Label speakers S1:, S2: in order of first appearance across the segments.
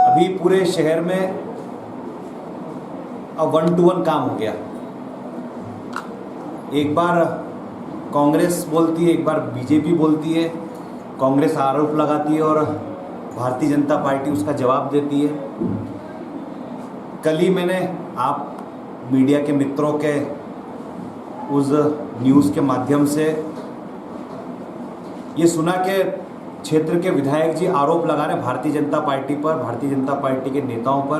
S1: अभी पूरे शहर में अब 1-to-1 काम हो गया। एक बार कांग्रेस बोलती है, एक बार बीजेपी बोलती है। कांग्रेस आरोप लगाती है और भारतीय जनता पार्टी उसका जवाब देती है। कल ही मैंने आप मीडिया के मित्रों के उस न्यूज़ के माध्यम से ये सुना कि क्षेत्र के विधायक जी आरोप लगा रहे भारतीय जनता पार्टी पर, भारतीय जनता पार्टी के नेताओं पर,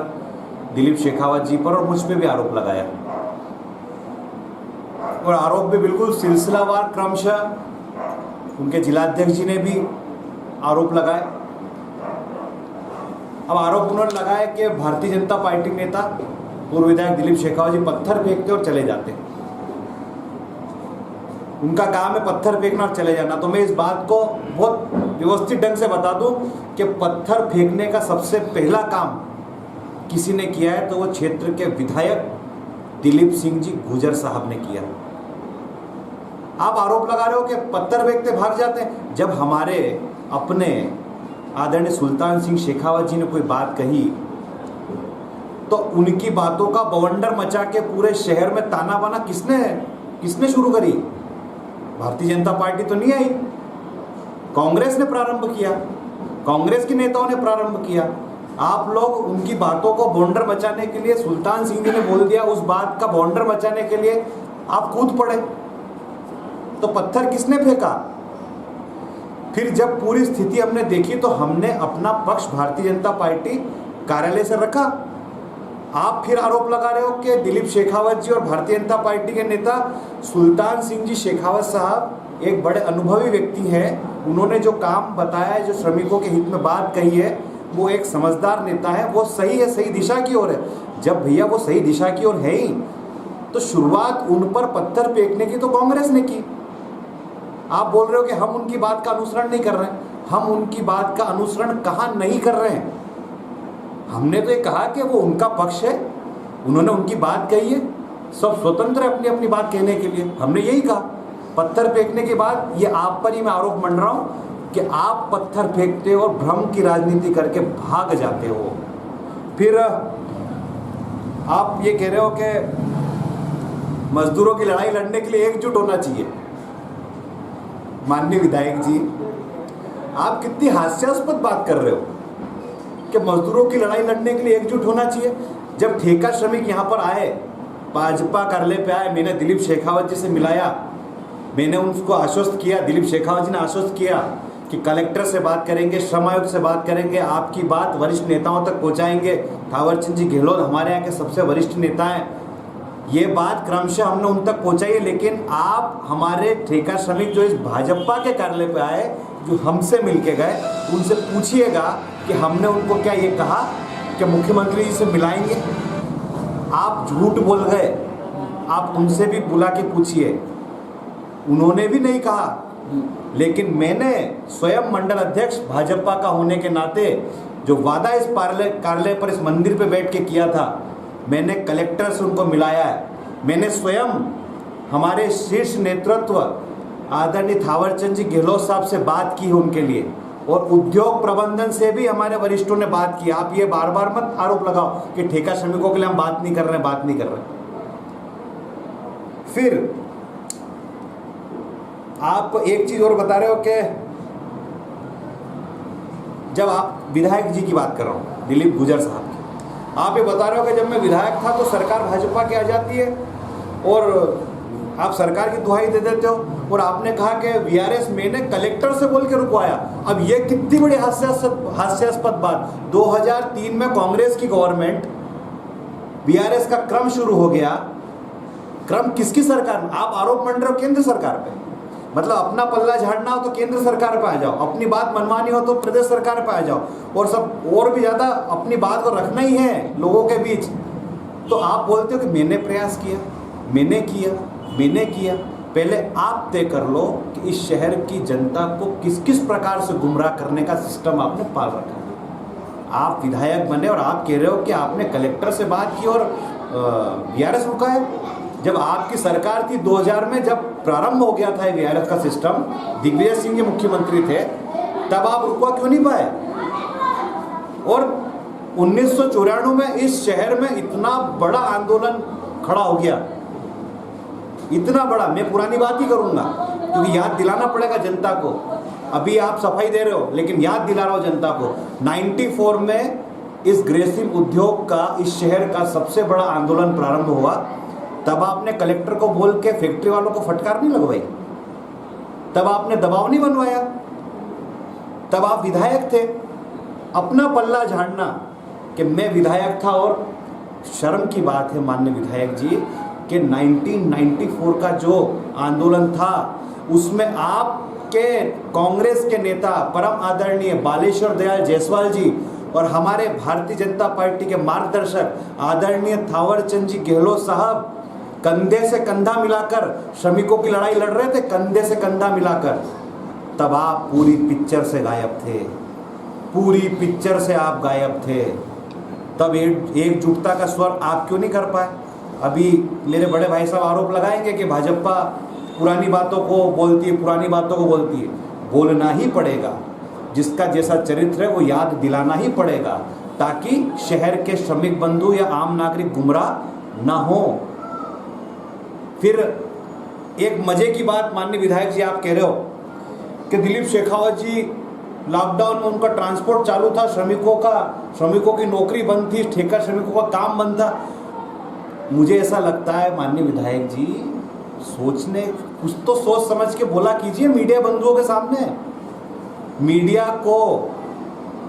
S1: दिलीप शेखावत जी पर, और मुझ पे भी आरोप लगाया। और आरोप भी बिल्कुल सिलसिलावार क्रमशः उनके जिलाध्यक्ष जी ने भी आरोप लगाए। अब आरोप उन्होंने लगाया कि भारतीय जनता पार्टी नेता पूर्व विधायक दिलीप शेखावत जी पत्थर फेंकते और चले जाते। उनका काम है पत्थर फेंकना और चले जाना। तो मैं इस बात को बहुत व्यवस्थित ढंग से बता दूं कि पत्थर फेंकने का सबसे पहला काम किसी ने किया है तो वो क्षेत्र के विधायक दिलीप सिंह जी गुजर साहब ने किया। आप आरोप लगा रहे हो कि पत्थर फेंकते भाग जाते हैं। जब हमारे अपने आदरणीय सुल्तान सिंह शेखावत जी ने कोई बात कही तो उनकी बातों का बवंडर मचा के पूरे शहर में ताना बाना किसने शुरू करी? भारतीय जनता पार्टी तो नहीं आई, कांग्रेस ने प्रारंभ किया, कांग्रेस के नेताओं ने प्रारंभ किया। आप लोग उनकी बातों को बवंडर मचाने के लिए, सुल्तान सिंह जी ने बोल दिया उस बात का बवंडर मचाने के लिए आप कूद पड़े। तो पत्थर किसने फेंका? फिर जब पूरी स्थिति हमने देखी तो हमने अपना पक्ष भारतीय जनता पार्टी कार्यालय से रखा। आप फिर आरोप लगा रहे हो कि दिलीप शेखावत जी और भारतीय जनता पार्टी के नेता सुल्तान सिंह जी शेखावत साहब एक बड़े अनुभवी व्यक्ति हैं। उन्होंने जो काम बताया है, जो श्रमिकों के हित में बात कही है, वो एक समझदार नेता है, वो सही है, सही दिशा की ओर है। जब भैया वो सही दिशा की ओर है ही तो शुरुआत उन पर पत्थर फेंकने की तो कांग्रेस ने की। आप बोल रहे हो कि हम उनकी बात का अनुसरण नहीं कर रहे हैं। हम उनकी बात का अनुसरण कहाँ नहीं कर रहे हैं? हमने तो ये कहा कि वो उनका पक्ष है, उन्होंने उनकी बात कही है, सब स्वतंत्र है अपनी अपनी बात कहने के लिए। हमने यही कहा। पत्थर फेंकने के बाद ये आप पर ही मैं आरोप मंड रहा हूँ कि आप पत्थर फेंकते हो और भ्रम की राजनीति करके भाग जाते हो। फिर आप ये कह रहे हो कि मजदूरों की लड़ाई लड़ने के लिए एकजुट होना चाहिए। माननीय विधायक जी, आप कितनी हास्यास्पद बात कर रहे हो कि मजदूरों की लड़ाई लड़ने के लिए एकजुट होना चाहिए। जब ठेका श्रमिक यहाँ पर आए, भाजपा कार्यालय पे आए, मैंने दिलीप शेखावत जी से मिलाया, मैंने उनको आश्वस्त किया, दिलीप शेखावत जी ने आश्वस्त किया कि कलेक्टर से बात करेंगे, श्रम आयुक्त से बात करेंगे, आपकी बात वरिष्ठ नेताओं तक पहुँचाएंगे। थावरचंद जी गहलोत हमारे यहाँ के सबसे वरिष्ठ नेता हैं। ये बात क्रमशः हमने उन तक पहुँचाई है। लेकिन आप हमारे ठेका श्रमिक जो इस भाजपा के कार्यालय पे आए, जो हमसे मिल के गए, उनसे पूछिएगा कि हमने उनको क्या ये कहा कि मुख्यमंत्री जी से मिलाएंगे। आप झूठ बोल गए। आप उनसे भी बुला के पूछिए, उन्होंने भी नहीं कहा। लेकिन मैंने स्वयं मंडल अध्यक्ष भाजपा का होने के नाते जो वादा इस कार्यालय पर, इस मंदिर पे बैठ के किया था, मैंने कलेक्टर से उनको मिलाया है। मैंने स्वयं हमारे शीर्ष नेतृत्व आदरणीय थावरचंद जी गहलोत साहब से बात की है उनके लिए, और उद्योग प्रबंधन से भी हमारे वरिष्ठों ने बात की। आप ये बार बार मत आरोप लगाओ कि ठेका श्रमिकों के लिए हम बात नहीं कर रहे। फिर आप एक चीज और बता रहे हो कि जब आप विधायक जी की बात कर रहा हूं, दिलीप गुजर साहब की, आप ये बता रहे हो कि जब मैं विधायक था तो सरकार भाजपा की आ जाती है और आप सरकार की दुहाई दे देते हो। और आपने कहा कि वीआरएस मैंने कलेक्टर से बोल के रुकवाया। अब ये कितनी बड़ी हास्यास्पद बात। 2003 में कांग्रेस की गवर्नमेंट, वीआरएस का क्रम शुरू हो गया। क्रम किसकी सरकार में? आप आरोप मंड रहे हो केंद्र सरकार पे। मतलब अपना पल्ला झाड़ना हो तो केंद्र सरकार पे आ जाओ, अपनी बात मनवानी हो तो प्रदेश सरकार पे आ जाओ, और सब और भी ज़्यादा अपनी बात को रखना ही है लोगों के बीच। तो आप बोलते हो कि मैंने प्रयास किया, मैंने किया। पहले आप तय कर लो कि इस शहर की जनता को किस किस प्रकार से गुमराह करने का सिस्टम आपने पाल रखा है। आप विधायक बने और आप कह रहे हो कि आपने कलेक्टर से बात की और वीआरएस रुका है। जब आपकी सरकार थी 2000 में, जब प्रारंभ हो गया था वीआरएस का सिस्टम, दिग्विजय सिंह जी मुख्यमंत्री थे, तब आप रुकवा क्यों नहीं पाए? और 1994 में इस शहर में इतना बड़ा आंदोलन खड़ा हो गया, इतना बड़ा। मैं पुरानी बात ही करूंगा क्योंकि याद दिलाना पड़ेगा जनता को। अभी आप सफाई दे रहे हो लेकिन याद दिला रहा हूं जनता को। 94 में इस ग्रेसिम उद्योग का, इस शहर का सबसे बड़ा आंदोलन प्रारंभ हुआ। तब आपने कलेक्टर को बोल के फैक्ट्री वालों को फटकार नहीं लगवाई, तब आपने दबाव नहीं बनवाया, तब आप विधायक थे। अपना पल्ला झाड़ना कि मैं विधायक था। और शर्म की बात है माननीय विधायक जी कि 1994 का जो आंदोलन था उसमें आपके कांग्रेस के नेता परम आदरणीय बालेश्वर दयाल जायसवाल जी और हमारे भारतीय जनता पार्टी के मार्गदर्शक आदरणीय थावरचंद जी गहलोत साहब कंधे से कंधा मिलाकर श्रमिकों की लड़ाई लड़ रहे थे, कंधे से कंधा मिलाकर। तब आप पूरी पिक्चर से गायब थे, पूरी पिक्चर से आप गायब थे। तब एकजुटता का स्वर आप क्यों नहीं कर पाए? अभी मेरे बड़े भाई साहब आरोप लगाएंगे कि भाजपा पुरानी बातों को बोलती है, पुरानी बातों को बोलती है। बोलना ही पड़ेगा, जिसका जैसा चरित्र है वो याद दिलाना ही पड़ेगा, ताकि शहर के श्रमिक बंधु या आम नागरिक गुमराह ना हो। फिर एक मजे की बात माननीय विधायक जी, आप कह रहे हो कि दिलीप शेखावत जी लॉकडाउन में उनका ट्रांसपोर्ट चालू था, श्रमिकों की नौकरी बंद थी, ठेका श्रमिकों का काम बंद था। मुझे ऐसा लगता है माननीय विधायक जी, सोचने कुछ तो सोच समझ के बोला कीजिए मीडिया बंधुओं के सामने। मीडिया को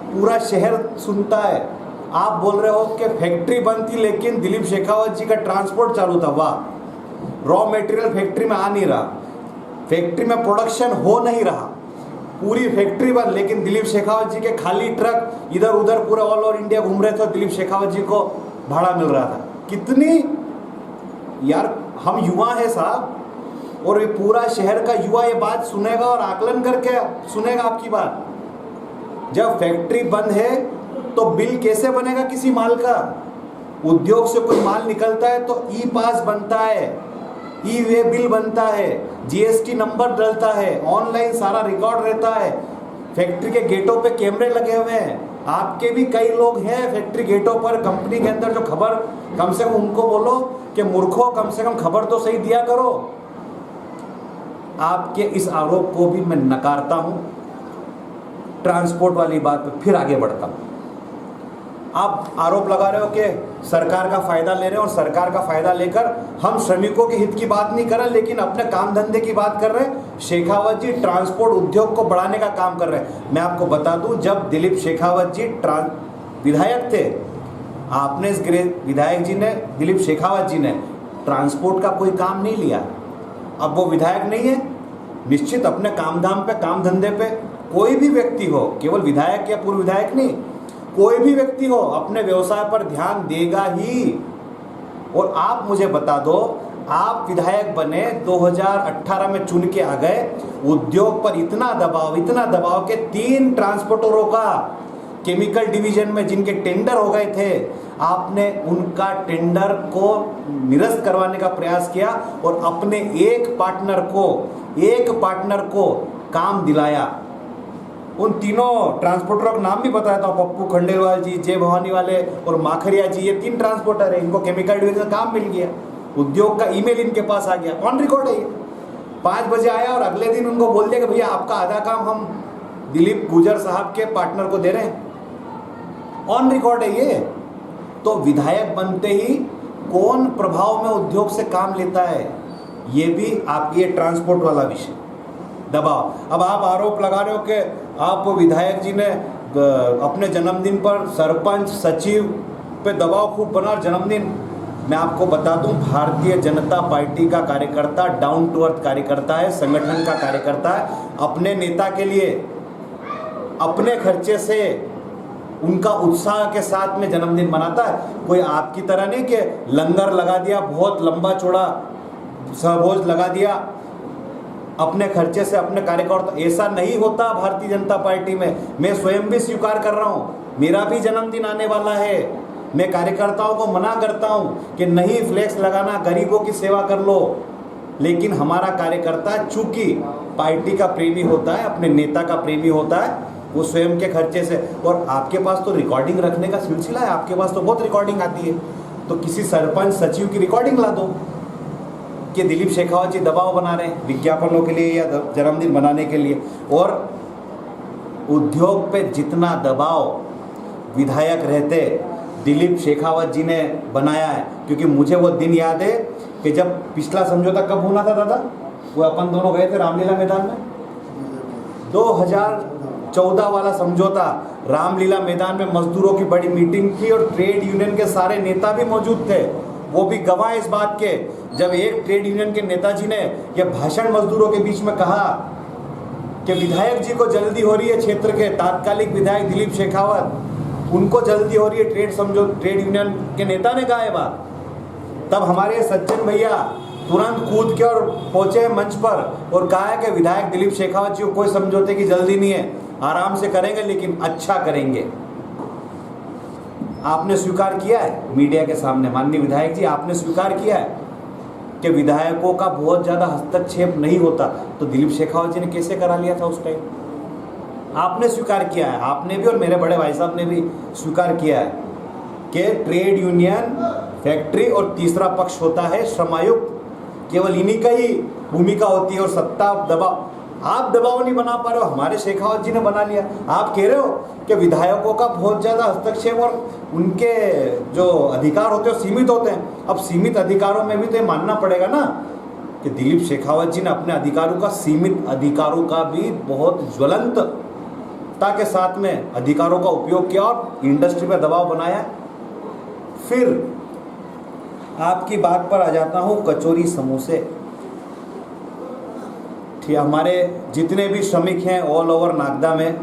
S1: पूरा शहर सुनता है। आप बोल रहे हो कि फैक्ट्री बंद थी लेकिन दिलीप शेखावत जी का ट्रांसपोर्ट चालू था। वाह, रॉ मटेरियल फैक्ट्री में आ नहीं रहा, फैक्ट्री में प्रोडक्शन हो नहीं रहा, पूरी फैक्ट्री बंद, लेकिन दिलीप शेखावत जी के खाली ट्रक इधर उधर पूरे ऑल ओवर इंडिया घूम रहे थे, दिलीप शेखावत जी को भाड़ा मिल रहा था। कितनी यार, हम युवा है साहब, और ये पूरा शहर का युवा ये बात सुनेगा और आकलन करके सुनेगा आपकी बात। जब फैक्ट्री बंद है तो बिल कैसे बनेगा किसी माल का? उद्योग से कोई माल निकलता है तो ई पास बनता है, ई वे बिल बनता है, जीएसटी नंबर डलता है, ऑनलाइन सारा रिकॉर्ड रहता है। फैक्ट्री के गेटों पे कैमरे लगे हुए हैं। आपके भी कई लोग हैं फैक्ट्री गेटों पर, कंपनी के अंदर, जो खबर, कम से कम उनको बोलो कि मूर्खों, कम से कम खबर तो सही दिया करो। आपके इस आरोप को भी मैं नकारता हूं। ट्रांसपोर्ट वाली बात पे फिर आगे बढ़ता हूं। आप आरोप लगा रहे हो कि सरकार का फायदा ले रहे हैं, और सरकार का फायदा लेकर हम श्रमिकों के हित की बात नहीं कर रहे, लेकिन अपने काम धंधे की बात कर रहे हैं। शेखावत जी ट्रांसपोर्ट उद्योग को बढ़ाने का काम कर रहे हैं। मैं आपको बता दूं, जब दिलीप शेखावत जी विधायक थे, आपने इस विधायक जी ने, दिलीप शेखावत जी ने ट्रांसपोर्ट का कोई काम नहीं लिया। अब वो विधायक नहीं है, निश्चित अपने काम धाम पे, काम धंधे पे, कोई भी व्यक्ति हो, केवल विधायक या पूर्व विधायक नहीं, कोई भी व्यक्ति हो, अपने व्यवसाय पर ध्यान देगा ही। और आप मुझे बता दो, आप विधायक बने, 2018 में चुन के आ गए, उद्योग पर इतना दबाव के 3 ट्रांसपोर्टरों का केमिकल डिवीजन में जिनके टेंडर हो गए थे, आपने उनका टेंडर को निरस्त करवाने का प्रयास किया और अपने एक पार्टनर को काम दिलाया। उन तीनों ट्रांसपोर्टरों का नाम भी बताया था, पप्पू खंडेलवाल जी, जय भवानी वाले और माखरिया जी, ये 3 ट्रांसपोर्टर है। इनको केमिकल डिवीजन का काम मिल गया, उद्योग का ईमेल इनके पास आ गया, ऑन रिकॉर्ड है ये। 5 बजे आया और अगले दिन उनको बोल दिया कि भैया आपका आधा काम हम दिलीप गुजर साहब के पार्टनर को दे रहे हैं, ऑन रिकॉर्ड है ये। तो विधायक बनते ही कौन प्रभाव में उद्योग से काम लेता है, ये भी आपकी ट्रांसपोर्ट वाला विषय, दबाव। अब आप आरोप लगा रहे हो कि आप विधायक जी ने अपने जन्मदिन पर सरपंच, सचिव पे दबाव खूब बना जन्मदिन। मैं आपको बता दूं, भारतीय जनता पार्टी का कार्यकर्ता डाउन टू अर्थ कार्यकर्ता है, संगठन का कार्यकर्ता है। अपने नेता के लिए अपने खर्चे से, उनका उत्साह के साथ में जन्मदिन मनाता है। कोई आपकी तरह नहीं कि लंगर लगा दिया, बहुत लंबा चौड़ा सहभोज लगा दिया अपने खर्चे से अपने कार्यकर्ता। ऐसा नहीं होता भारतीय जनता पार्टी में। मैं स्वयं भी स्वीकार कर रहा हूँ, मेरा भी जन्मदिन आने वाला है। मैं कार्यकर्ताओं को मना करता हूँ कि नहीं फ्लेक्स लगाना, गरीबों की सेवा कर लो, लेकिन हमारा कार्यकर्ता चूंकि पार्टी का प्रेमी होता है, अपने नेता का प्रेमी होता है, वो स्वयं के खर्चे से। और आपके पास तो रिकॉर्डिंग रखने का सिलसिला है, आपके पास तो बहुत रिकॉर्डिंग आती है, तो किसी सरपंच सचिव की रिकॉर्डिंग ला दो कि दिलीप शेखावत जी दबाव बना रहे हैं विज्ञापनों के लिए या जन्मदिन बनाने के लिए। और उद्योग पे जितना दबाव विधायक रहते दिलीप शेखावत जी ने बनाया है, क्योंकि मुझे वो दिन याद है कि जब पिछला समझौता कब होना था दादा, वो अपन दोनों गए थे रामलीला मैदान में, 2014 वाला समझौता, रामलीला मैदान में मजदूरों की बड़ी मीटिंग थी और ट्रेड यूनियन के सारे नेता भी मौजूद थे, वो भी गवाह इस बात के। जब एक ट्रेड यूनियन के नेताजी ने यह भाषण मजदूरों के बीच में कहा कि विधायक जी को जल्दी हो रही है, क्षेत्र के तात्कालिक विधायक दिलीप शेखावत, उनको जल्दी हो रही है, ट्रेड यूनियन के नेता ने कहा ये बात, तब हमारे सज्जन भैया तुरंत कूद के और पहुंचे मंच पर और कहा है कि विधायक दिलीप शेखावत जी को कोई समझौते की जल्दी नहीं है, आराम से करेंगे लेकिन अच्छा करेंगे। आपने स्वीकार किया है मीडिया के सामने, माननीय विधायक जी आपने स्वीकार किया है कि विधायकों का बहुत ज़्यादा हस्तक्षेप नहीं होता, तो दिलीप शेखावत जी ने कैसे करा लिया था उस टाइम? आपने स्वीकार किया है, आपने भी और मेरे बड़े भाई साहब ने भी स्वीकार किया है कि ट्रेड यूनियन, फैक्ट्री और तीसरा पक्ष होता है श्रमायुक्त, केवल इन्हीं का ही भूमिका होती है और सत्ता दबाव, आप दबाव नहीं बना पा रहे हो, हमारे शेखावत जी ने बना लिया। आप कह रहे हो कि विधायकों का बहुत ज़्यादा हस्तक्षेप और उनके जो अधिकार होते हैं सीमित होते हैं। अब सीमित अधिकारों में भी तो ये मानना पड़ेगा ना कि दिलीप शेखावत जी ने अपने अधिकारों का, सीमित अधिकारों का भी बहुत ज्वलंतता के साथ में अधिकारों का उपयोग किया और इंडस्ट्री पर दबाव बनाया। फिर आपकी बात पर आ जाता हूँ, कचौरी समोसे, ठीक, हमारे जितने भी श्रमिक हैं ऑल ओवर नागदा में,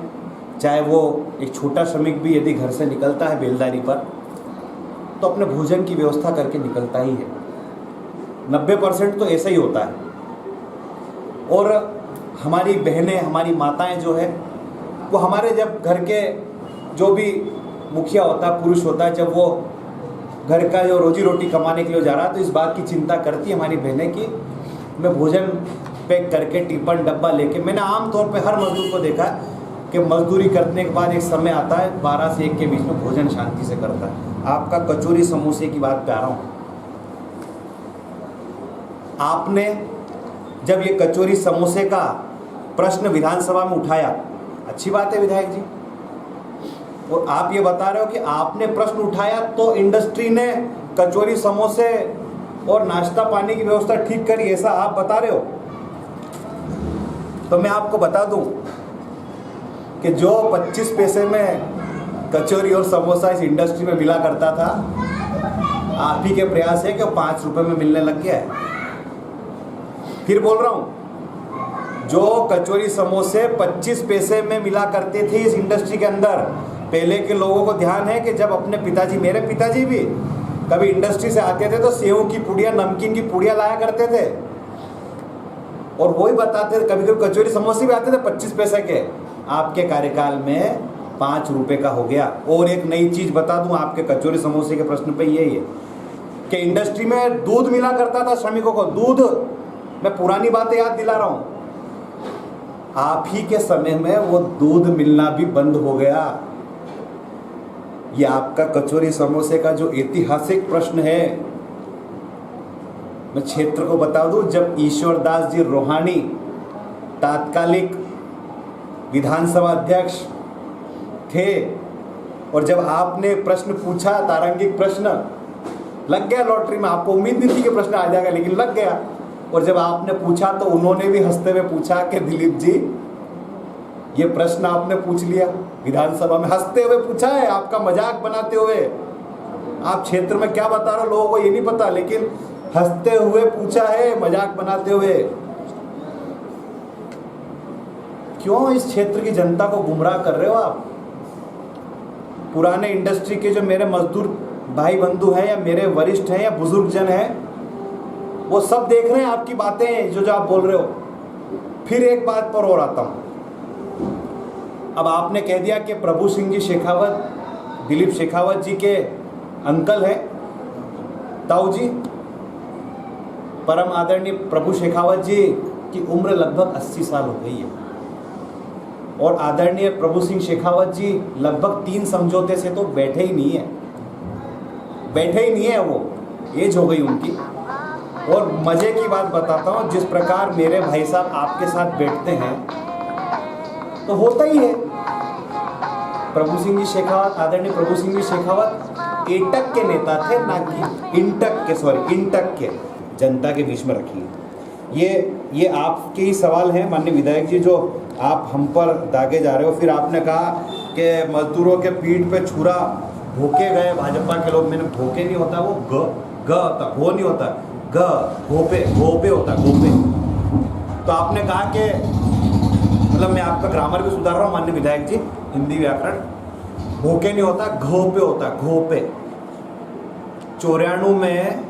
S1: चाहे वो एक छोटा श्रमिक भी यदि घर से निकलता है बेलदारी पर, तो अपने भोजन की व्यवस्था करके निकलता ही है, 90% तो ऐसा ही होता है। और हमारी बहनें, हमारी माताएं जो है वो हमारे, जब घर के जो भी मुखिया होता है, पुरुष होता है, जब वो घर का जो रोजी रोटी कमाने के लिए जा रहा है, तो इस बात की चिंता करती है हमारी बहनें कि मैं भोजन पैक करके टिफिन डब्बा लेके, मैंने आमतौर पे हर मजदूर को देखा कि मजदूरी करने के बाद एक समय आता है 12 से 1 के बीच में भोजन शांति से करता है। आपका कचौरी समोसे की बात पे आ रहा हूँ, आपने जब ये कचौरी समोसे का प्रश्न विधानसभा में उठाया, अच्छी बात है विधायक जी, और आप ये बता रहे हो कि आपने प्रश्न उठाया तो इंडस्ट्री ने कचौरी समोसे और नाश्ता पानी की व्यवस्था ठीक करी, ऐसा आप बता रहे हो। तो मैं आपको बता दूं कि जो 25 पैसे में कचौरी और समोसा इस इंडस्ट्री में मिला करता था, आप ही के प्रयास है कि 5 रुपए में मिलने लग गया है। फिर बोल रहा हूं, जो कचौरी समोसे 25 पैसे में मिला करते थे इस इंडस्ट्री के अंदर, पहले के लोगों को ध्यान है कि जब अपने पिताजी, मेरे पिताजी भी कभी इंडस्ट्री से आते थे तो सेव की पुड़िया, नमकीन की पुड़िया लाया करते थे और वही बताते थे, कभी कभी कचौरी समोसे भी आते थे 25 पैसे के। आपके कार्यकाल में 5 रुपए का हो गया। और एक नई चीज बता दूं आपके कचौरी समोसे के प्रश्न पे, यही है कि इंडस्ट्री में दूध मिला करता था श्रमिकों को, दूध, मैं पुरानी बातें याद दिला रहा हूं, आप ही के समय में वो दूध मिलना भी बंद हो गया। ये आपका कचौरी समोसे का जो ऐतिहासिक प्रश्न है, मैं क्षेत्र को बता दूं, जब ईश्वरदास जी रोहानी तात्कालिक विधानसभा अध्यक्ष थे और जब आपने प्रश्न पूछा, तारांकिक प्रश्न, लग गया लॉटरी में, आपको उम्मीद नहीं थी कि प्रश्न आ जाएगा लेकिन लग गया, और जब आपने पूछा तो उन्होंने भी हंसते हुए पूछा कि दिलीप जी ये प्रश्न आपने पूछ लिया विधानसभा में, हंसते हुए पूछा है, आपका मजाक बनाते हुए। आप क्षेत्र में क्या बता रहे हो लोगों को ये नहीं पता, लेकिन हंसते हुए पूछा है, मजाक बनाते हुए। क्यों इस क्षेत्र की जनता को गुमराह कर रहे हो आप? पुराने इंडस्ट्री के जो मेरे मजदूर भाई बंधु हैं या मेरे वरिष्ठ हैं या बुजुर्ग जन हैं, वो सब देख रहे हैं आपकी बातें जो आप बोल रहे हो। फिर एक बात पर और आता हूं, अब आपने कह दिया कि प्रभु सिंह जी शेखावत दिलीप शेखावत जी के अंकल हैं, ताऊ जी, परम आदरणीय प्रभु शेखावत जी की उम्र लगभग 80 साल हो गई है। और आदरणीय प्रभु सिंह शेखावत जी लगभग 3 समझौते से तो बैठे ही नहीं है वो, एज हो गई उनकी। और मज़े की बात बताता हूँ, जिस प्रकार मेरे भाई साहब आपके साथ बैठते हैं तो होता ही है। प्रभु सिंह जी शेखावत, आदरणीय प्रभु सिंह जी शेखावत एटक के नेता थे, ना कि इंटक के। जनता के बीच में रखिए। ये आपके ही सवाल हैं माननीय विधायक जी, जो आप हम पर दागे जा रहे हो। फिर आपने कहा कि मजदूरों के पीठ पे छुरा भोके गए भाजपा के लोग। मैंने भोके नहीं होता, वो ग होता, घो नहीं होता, गोपे होता, गोपे। तो आपने कहा कि मतलब मैं आपका ग्रामर भी सुधार रहा हूँ माननीय विधायक जी, हिंदी व्याकरण। भोके नहीं होता, घोपे होता, घोपे। 94 में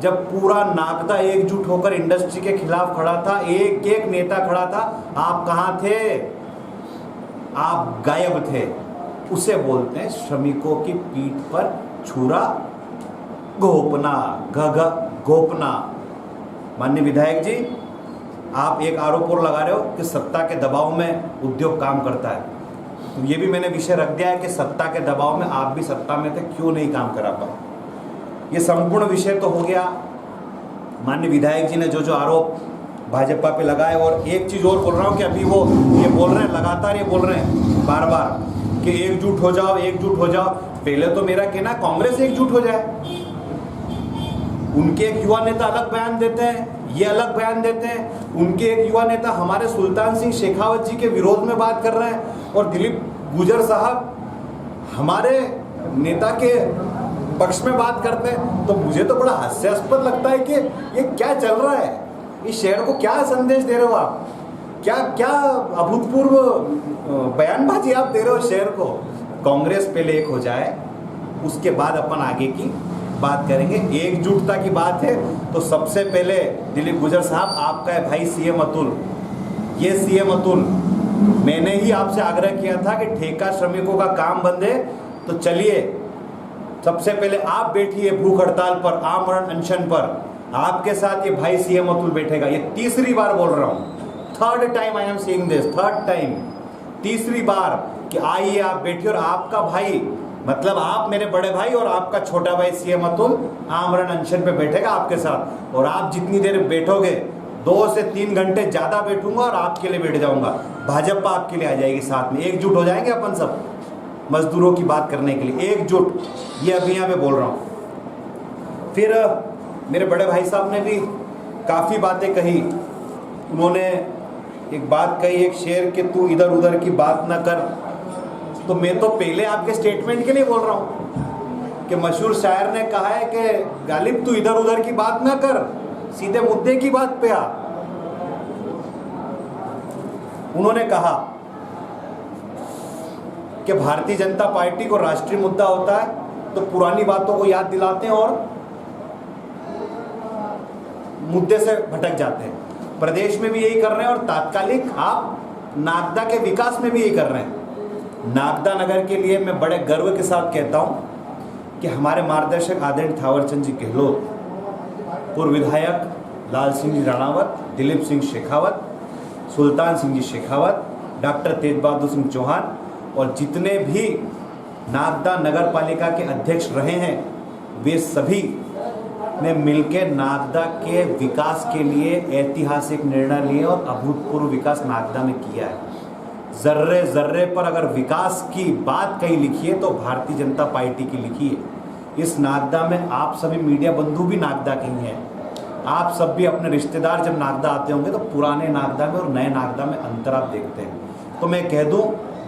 S1: जब पूरा नागदा एकजुट होकर इंडस्ट्री के खिलाफ खड़ा था, एक एक नेता खड़ा था, आप कहाँ थे? आप गायब थे। उसे बोलते हैं श्रमिकों की पीठ पर छुरा घोपना, घोपना। माननीय विधायक जी, आप एक आरोप और लगा रहे हो कि सत्ता के दबाव में उद्योग काम करता है। तो ये भी मैंने विषय रख दिया है कि सत्ता के दबाव में आप भी सत्ता में थे, क्यों नहीं काम करा पाए। ये संपूर्ण विषय तो हो गया माननीय विधायक जी ने जो आरोप भाजपा पे लगाए। और एक चीज़ और बोल रहा हूँ कि अभी वो ये बोल रहे हैं, लगातार ये बोल रहे हैं बार बार कि एकजुट हो जाओ, एकजुट हो जाओ। पहले तो मेरा कहना कांग्रेस एकजुट हो जाए। उनके एक युवा नेता अलग बयान देते हैं, ये अलग बयान देते हैं। उनके एक युवा नेता हमारे सुल्तान सिंह शेखावत जी के विरोध में बात कर रहे हैं, और दिलीप गुजर साहब हमारे नेता के पक्ष में बात करते हैं। तो मुझे तो बड़ा हास्यास्पद लगता है कि ये क्या चल रहा है, इस शहर को क्या संदेश दे रहे हो आप, क्या अभूतपूर्व बयानबाजी आप दे रहे हो शहर को। कांग्रेस पहले एक हो जाए, उसके बाद अपन आगे की बात करेंगे। एकजुटता की बात है तो सबसे पहले दिलीप गुजर साहब, आपका है भाई सीएम अतुल। ये सीएम अतुल, मैंने ही आपसे आग्रह किया था कि ठेका श्रमिकों का काम बंद है, तो चलिए सबसे पहले आप बैठिए भूख हड़ताल पर, आमरण अनशन पर। आपके साथ ये भाई सीएम अतुल बैठेगा। ये तीसरी बार बोल रहा हूँ, third time I am saying this, third time, तीसरी बार कि आइए आप बैठिए। और आपका भाई मतलब आप मेरे बड़े भाई और आपका छोटा भाई सीएम अतुल आमरण अनशन पे बैठेगा आपके साथ। और आप जितनी देर बैठोगे, 2 से 3 घंटे ज़्यादा बैठूंगा और आपके लिए बैठ जाऊंगा। भाजपा आपके लिए आ जाएगी साथ में, एकजुट हो जाएंगे अपन सब मजदूरों की बात करने के लिए, एकजुट। ये अभी यहाँ पे बोल रहा हूँ। फिर मेरे बड़े भाई साहब ने भी काफ़ी बातें कही। उन्होंने एक बात कही, एक शेर कि तू इधर उधर की बात ना कर। तो मैं तो पहले आपके स्टेटमेंट के लिए बोल रहा हूँ कि मशहूर शायर ने कहा है कि गालिब तू इधर उधर की बात ना कर, सीधे मुद्दे की बात पे आ। उन्होंने कहा कि भारतीय जनता पार्टी को राष्ट्रीय मुद्दा होता है तो पुरानी बातों को याद दिलाते हैं और मुद्दे से भटक जाते हैं। प्रदेश में भी यही कर रहे हैं और तात्कालिक आप नागदा के विकास में भी यही कर रहे हैं। नागदा नगर के लिए मैं बड़े गर्व के साथ कहता हूं कि हमारे मार्गदर्शक आदरणीय थावरचंद जी गहलोत, पूर्व विधायक लाल सिंह जी राणावत, दिलीप सिंह शेखावत, सुल्तान सिंह जी शेखावत, डॉक्टर तेज बहादुर सिंह चौहान और जितने भी नागदा नगर पालिका के अध्यक्ष रहे हैं, वे सभी ने मिलकर नागदा के विकास के लिए ऐतिहासिक निर्णय लिए और अभूतपूर्व विकास नागदा में किया है। जर्रे जर्रे पर अगर विकास की बात कहीं लिखी है तो भारतीय जनता पार्टी की लिखी है। इस नागदा में आप सभी मीडिया बंधु भी नागदा के ही हैं। आप सब भी अपने रिश्तेदार जब नागदा आते होंगे तो पुराने नागदा में और नए नागदा में अंतर आप देखते हैं। तो मैं कह दूं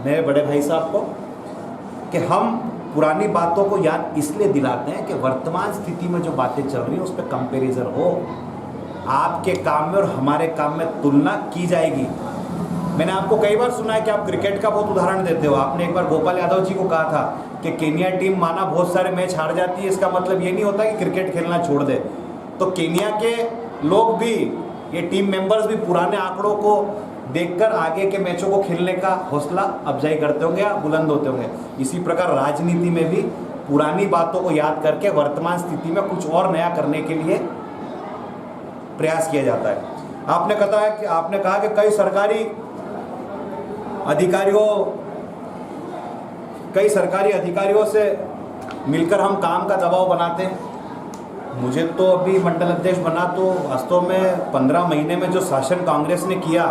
S1: मेरे बड़े भाई साहब को कि हम पुरानी बातों को याद इसलिए दिलाते हैं कि वर्तमान स्थिति में जो बातें चल रही हैं उस पर कंपेरिजन हो, आपके काम में और हमारे काम में तुलना की जाएगी। मैंने आपको कई बार सुना है कि आप क्रिकेट का बहुत उदाहरण देते हो। आपने एक बार गोपाल यादव जी को कहा था कि केन्या टीम माना बहुत सारे मैच हार जाती है, इसका मतलब ये नहीं होता कि क्रिकेट खेलना छोड़ दे। तो केन्या के लोग भी, ये टीम मेंबर्स भी पुराने आंकड़ों को देखकर आगे के मैचों को खेलने का हौसला अफजाई करते होंगे या बुलंद होते होंगे। इसी प्रकार राजनीति में भी पुरानी बातों को याद करके वर्तमान स्थिति में कुछ और नया करने के लिए प्रयास किया जाता है। आपने कहा कि कई सरकारी अधिकारियों, कई सरकारी अधिकारियों से मिलकर हम काम का दबाव बनाते हैं। मुझे तो अभी मंडल अध्यक्ष बना तो वास्तव में 15 महीने में जो शासन कांग्रेस ने किया,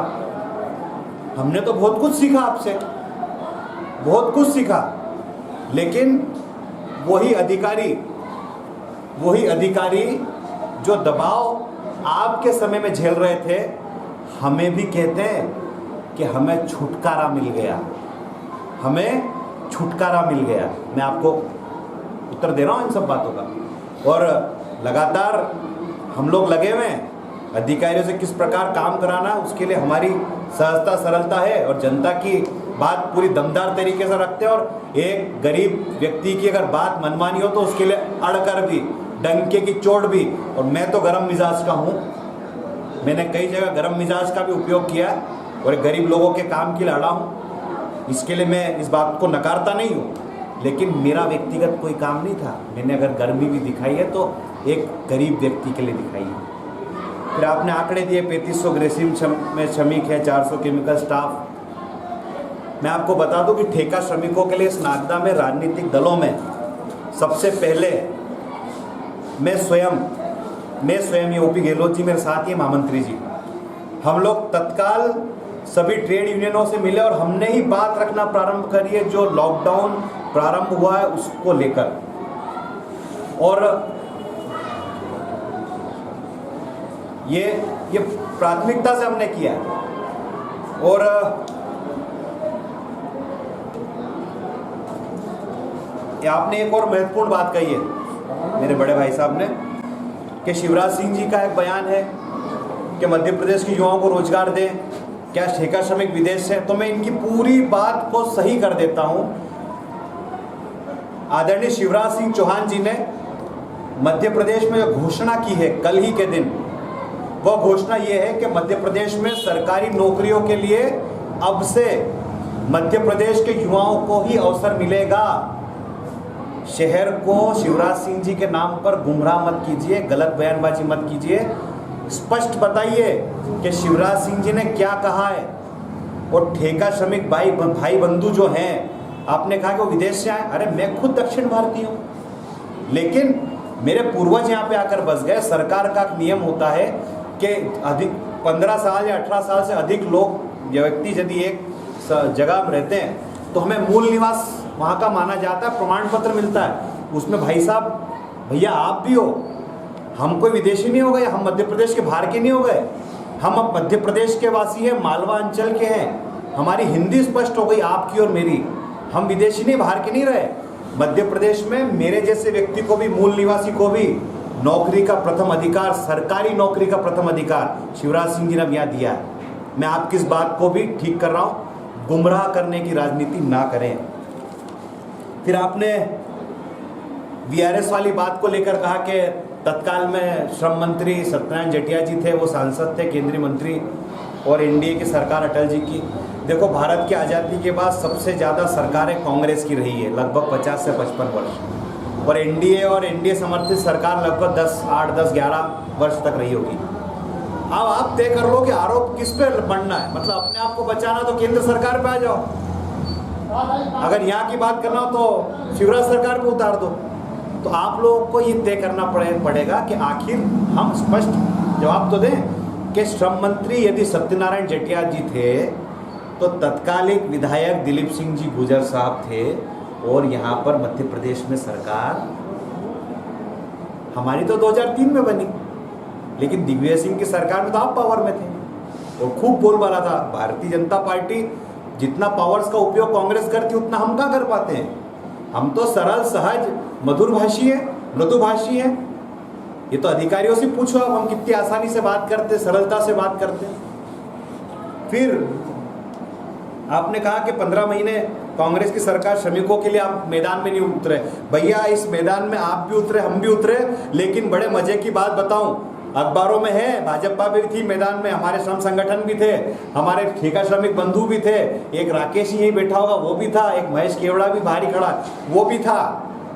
S1: हमने तो बहुत कुछ सीखा आपसे, बहुत कुछ सीखा। लेकिन वही अधिकारी जो दबाव आपके समय में झेल रहे थे, हमें भी कहते हैं कि हमें छुटकारा मिल गया, हमें छुटकारा मिल गया। मैं आपको उत्तर दे रहा हूँ इन सब बातों का। और लगातार हम लोग लगे हुए हैं अधिकारियों से किस प्रकार काम कराना, उसके लिए हमारी सहजता सरलता है और जनता की बात पूरी दमदार तरीके से रखते हैं। और एक गरीब व्यक्ति की अगर बात मनमानी हो तो उसके लिए अड़कर भी, डंके की चोट भी। और मैं तो गर्म मिजाज का हूँ, मैंने कई जगह गर्म मिजाज का भी उपयोग किया और गरीब लोगों के काम के लिए लड़ा हूँ। इसके लिए मैं इस बात को नकारता नहीं हूँ, लेकिन मेरा व्यक्तिगत कोई काम नहीं था। मैंने अगर गर्मी भी दिखाई है तो एक गरीब व्यक्ति के लिए दिखाई है। फिर आपने आंकड़े दिए, 3500 ग्रेसिम में श्रमिक है, 400 केमिकल स्टाफ। मैं आपको बता दूं कि ठेका श्रमिकों के लिए इस नागदा में राजनीतिक दलों में सबसे पहले मैं स्वयं ये ओपी गहलोत जी मेरे साथ ही, महामंत्री जी, हम लोग तत्काल सभी ट्रेड यूनियनों से मिले और हमने ही बात रखना प्रारंभ करी है जो लॉकडाउन प्रारंभ हुआ है उसको लेकर। और ये प्राथमिकता से हमने किया है। और आपने एक और महत्वपूर्ण बात कही है मेरे बड़े भाई साहब ने, कि शिवराज सिंह जी का एक बयान है कि मध्य प्रदेश के युवाओं को रोजगार दें, क्या ठेका श्रमिक विदेश से। तो मैं इनकी पूरी बात को सही कर देता हूं। आदरणीय शिवराज सिंह चौहान जी ने मध्य प्रदेश में जो घोषणा की है कल ही के दिन, वह घोषणा यह है कि मध्य प्रदेश में सरकारी नौकरियों के लिए अब से मध्य प्रदेश के युवाओं को ही अवसर मिलेगा। शहर को शिवराज सिंह जी के नाम पर गुमराह मत कीजिए, गलत बयानबाजी मत कीजिए, स्पष्ट बताइए कि शिवराज सिंह जी ने क्या कहा है। और ठेका श्रमिक भाई बंधु जो हैं, आपने कहा कि वो विदेश से आए, अरे मैं खुद दक्षिण भारतीय हूँ, लेकिन मेरे पूर्वज यहाँ पे आकर बस गए। सरकार का नियम होता है कि अधिक 15 साल या 18 साल से अधिक लोग व्यक्ति यदि एक जगह में रहते हैं तो हमें मूल निवास वहाँ का माना जाता है, प्रमाण पत्र मिलता है। उसमें भाई साहब, भैया आप भी हो, हम कोई विदेशी नहीं हो गए, हम मध्य प्रदेश के बाहर के नहीं हो गए, हम अब मध्य प्रदेश के वासी हैं, मालवा अंचल के हैं। हमारी हिंदी स्पष्ट हो गई आपकी और मेरी, हम विदेशी नहीं, बाहर के नहीं रहे। मध्य प्रदेश में मेरे जैसे व्यक्ति को भी, मूल निवासी को भी नौकरी का प्रथम अधिकार, सरकारी नौकरी का प्रथम अधिकार शिवराज सिंह जी ने यहाँ दिया है। मैं आपकी इस बात को भी ठीक कर रहा हूँ, गुमराह करने की राजनीति ना करें। फिर आपने वीआरएस वाली बात को लेकर कहा कि तत्काल में श्रम मंत्री सत्यनारायण जटिया जी थे, वो सांसद थे, केंद्रीय मंत्री, और एनडीए की सरकार अटल जी की। देखो, भारत की आज़ादी के बाद सबसे ज़्यादा सरकारें कांग्रेस की रही है, लगभग 50 से 55 वर्ष, और एनडीए समर्थित सरकार लगभग 8, 10, 11 वर्ष तक रही होगी। अब आप तय कर लो कि आरोप किस पे बढ़ना है। मतलब अपने आप को बचाना तो केंद्र सरकार पे आ जाओ, अगर यहाँ की बात करना हो तो शिवराज सरकार पे उतार दो। तो आप लोगों को ये तय करना पड़ेगा कि आखिर हम स्पष्ट जवाब तो दें कि श्रम मंत्री यदि सत्यनारायण जटिया जी थे तो तत्कालिक विधायक दिलीप सिंह जी गुजर साहब थे, और यहाँ पर मध्य प्रदेश में सरकार हमारी तो 2003 में बनी, लेकिन दिग्विजय सिंह की सरकार में तो आप पावर में थे और खूब बोलबाला था। भारतीय जनता पार्टी जितना पावर्स का उपयोग कांग्रेस करती उतना हम क्या कर पाते हैं। हम तो सरल, सहज, मधुरभाषी है, मृदुभाषी है। ये तो अधिकारियों से पूछो अब, हम कितनी आसानी से बात करते, सरलता से बात करते। फिर आपने कहा कि 15 महीने कांग्रेस की सरकार श्रमिकों के लिए आप मैदान में नहीं उतरे। भैया, इस मैदान में आप भी उतरे, हम भी उतरे, लेकिन बड़े मजे की बात बताऊं, अखबारों में है, भाजपा भी थी मैदान में, हमारे श्रम संगठन भी थे, हमारे ठेका श्रमिक बंधु भी थे, एक राकेश यही बैठा होगा वो भी था, एक महेश केवड़ा भी बाहरी खड़ा वो भी था,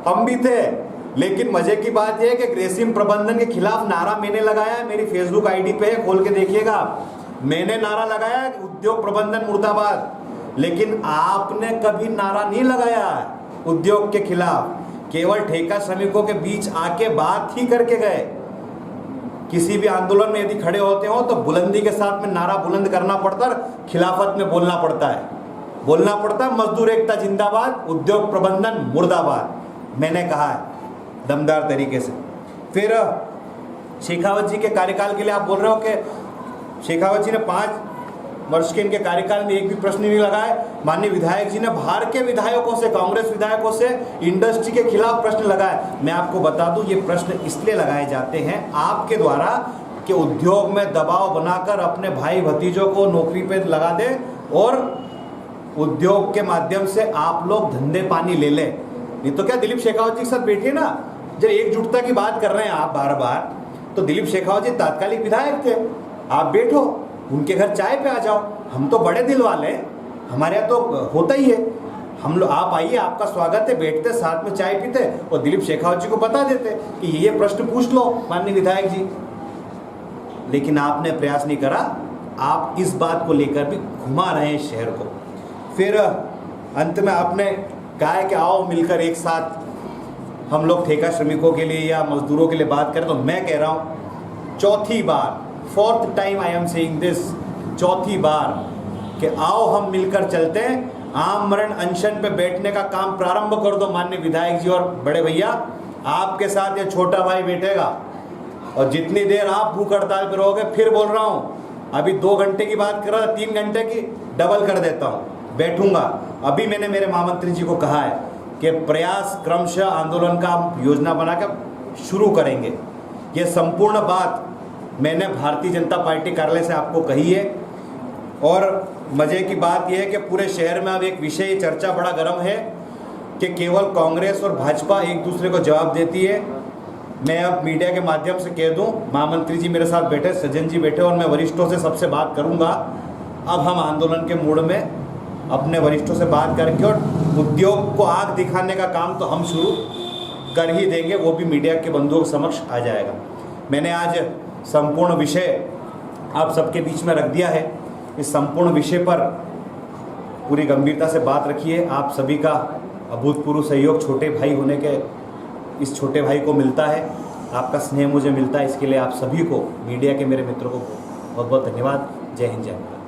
S1: हम भी थे। लेकिन मजे की बात यह है कि ग्रेसिम प्रबंधन के खिलाफ नारा मैंने लगाया है, मेरी फेसबुक आईडी पे है, खोल के देखिएगा। मैंने नारा लगाया, उद्योग प्रबंधन मुर्दाबाद। लेकिन आपने कभी नारा नहीं लगाया उद्योग के खिलाफ, केवल ठेका श्रमिकों के बीच आके बात ही करके गए। किसी भी आंदोलन में यदि खड़े होते हो तो बुलंदी के साथ में नारा बुलंद करना पड़ता है, खिलाफत में बोलना पड़ता है, मजदूर एकता जिंदाबाद, उद्योग प्रबंधन मुर्दाबाद। मैंने कहा है दमदार तरीके से। फिर शेखावत जी के कार्यकाल के लिए आप बोल रहे हो कि शेखावत जी ने 5 वर्ष के इनके कार्यकाल में एक भी प्रश्न नहीं लगाए। माननीय विधायक जी ने बाहर के विधायकों से, कांग्रेस विधायकों से इंडस्ट्री के खिलाफ प्रश्न लगाए। मैं आपको बता दूं, ये प्रश्न इसलिए लगाए जाते हैं आपके द्वारा कि उद्योग में दबाव बनाकर अपने भाई भतीजों को नौकरी पे लगा दे और उद्योग के माध्यम से आप लोग धंधे पानी ले लें। नहीं तो क्या दिलीप शेखावत जी के साथ बैठिए ना, जब एकजुटता की बात कर रहे हैं आप बार बार, तो दिलीप शेखावत जी तात्कालिक विधायक थे, आप बैठो उनके घर चाय पे आ जाओ। हम तो बड़े दिल वाले हैं, हमारे यहाँ तो होता ही है, हम लोग आप आइए, आपका स्वागत है, बैठते साथ में चाय पीते और दिलीप शेखावत जी को बता देते कि ये प्रश्न पूछ लो माननीय विधायक जी। लेकिन आपने प्रयास नहीं करा, आप इस बात को लेकर भी घुमा रहे हैं शहर को। फिर अंत में आपने कहा है कि आओ मिलकर एक साथ हम लोग ठेका श्रमिकों के लिए या मजदूरों के लिए बात करें। तो मैं कह रहा हूँ चौथी बार, 4th time I am saying this, चौथी बार कि आओ हम मिलकर चलते हैं, आमरण अनशन पे बैठने का काम प्रारंभ कर दो माननीय विधायक जी और बड़े भैया, आपके साथ ये छोटा भाई बैठेगा और जितनी देर आप भूख हड़ताल पे रहोगे, फिर बोल रहा हूँ, अभी 2 घंटे की बात कर रहा था, 3 घंटे की डबल कर देता हूँ, बैठूंगा। अभी मैंने मेरे महामंत्री जी को कहा है कि प्रयास क्रमशः आंदोलन का योजना बनाकर शुरू करेंगे। ये संपूर्ण बात मैंने भारतीय जनता पार्टी कार्यालय से आपको कही है। और मज़े की बात यह है कि पूरे शहर में अब एक विषय चर्चा बड़ा गर्म है कि केवल कांग्रेस और भाजपा एक दूसरे को जवाब देती है। मैं अब मीडिया के माध्यम से कह दूं, महामंत्री जी मेरे साथ बैठे, सज्जन जी बैठे और मैं वरिष्ठों से सबसे बात करूंगा। अब हम आंदोलन के मूड में अपने वरिष्ठों से बात करके और उद्योग को आग दिखाने का काम तो हम शुरू कर ही देंगे, वो भी मीडिया के बंधुओं के समक्ष आ जाएगा। मैंने आज संपूर्ण विषय आप सबके बीच में रख दिया है। इस संपूर्ण विषय पर पूरी गंभीरता से बात रखी है। आप सभी का अभूतपूर्व सहयोग छोटे भाई होने के इस छोटे भाई को मिलता है, आपका स्नेह मुझे मिलता है। इसके लिए आप सभी को, मीडिया के मेरे मित्रों को बहुत बहुत धन्यवाद। जय हिंद, जय भारत।